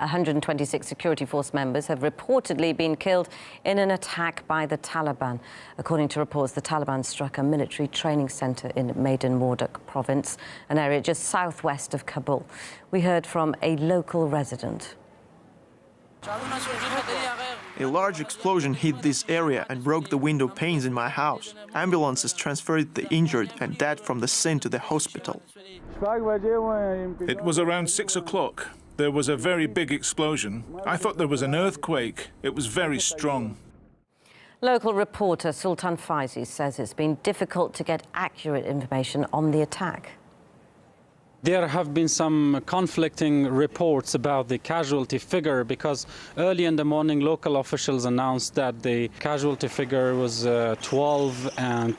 126 security force members have reportedly been killed in an attack by the Taliban. According to reports, the Taliban struck a military training centre in Maidan Wardak province, an area just southwest of Kabul. We heard from a local resident. A large explosion hit this area and broke the window panes in my house. Ambulances transferred the injured and dead from the scene to the hospital. It was around 6 o'clock. There was a very big explosion. I thought there was an earthquake. It was very strong. Local reporter Sultan Faizi says it's been difficult to get accurate information on the attack. There have been some conflicting reports about the casualty figure because early in the morning local officials announced that the casualty figure was 12 and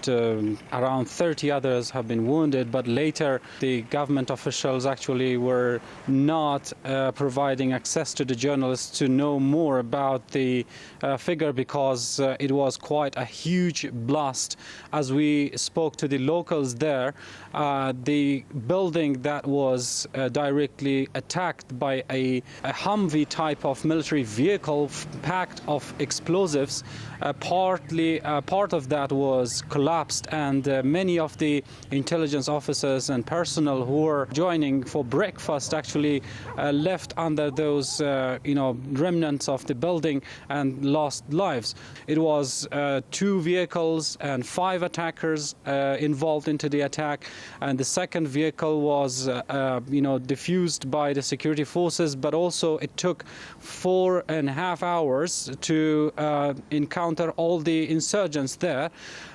around 30 others have been wounded, but later the government officials actually were not providing access to the journalists to know more about the figure because it was quite a huge blast. As we spoke to the locals there, the building that was directly attacked by a Humvee type of military vehicle packed of explosives. Part of that was collapsed, and many of the intelligence officers and personnel who were joining for breakfast actually left under those remnants of the building and lost lives. It was 2 vehicles and 5 attackers involved into the attack, and the second vehicle was diffused by the security forces, but also it took 4.5 hours to encounter all the insurgents there.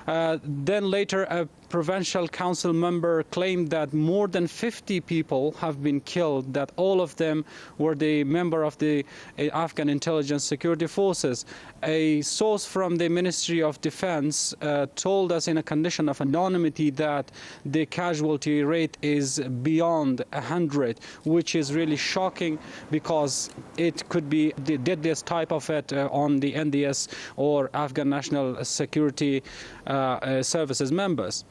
Then later a provincial council member claimed that more than 50 people have been killed, that all of them were the member of the Afghan intelligence security forces. A source from the Ministry of Defense told us in a condition of anonymity that the casualty rate is beyond 100, which is really shocking because it could be the deadliest type of it on the NDS or Afghan National Security Services members.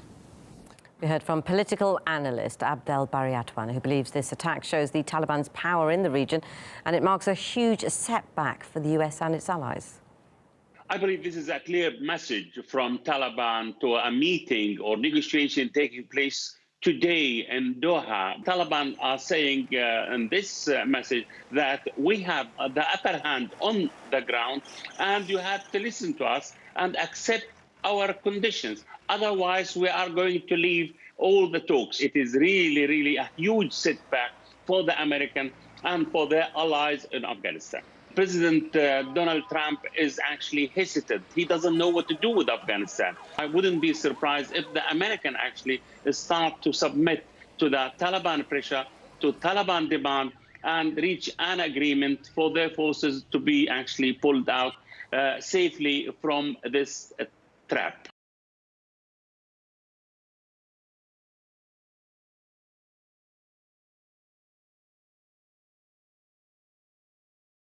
We heard from political analyst Abdel Bariatwan, who believes this attack shows the Taliban's power in the region and it marks a huge setback for the US and its allies. I believe this is a clear message from Taliban to a meeting or negotiation taking place today in Doha. Taliban are saying in this message that we have the upper hand on the ground and you have to listen to us and accept our conditions. Otherwise, we are going to leave all the talks. It is really, really a huge setback for the Americans and for their allies in Afghanistan. President Donald Trump is actually hesitant. He doesn't know what to do with Afghanistan. I wouldn't be surprised if the American actually start to submit to the Taliban pressure, to Taliban demand, and reach an agreement for their forces to be actually pulled out safely from this trap.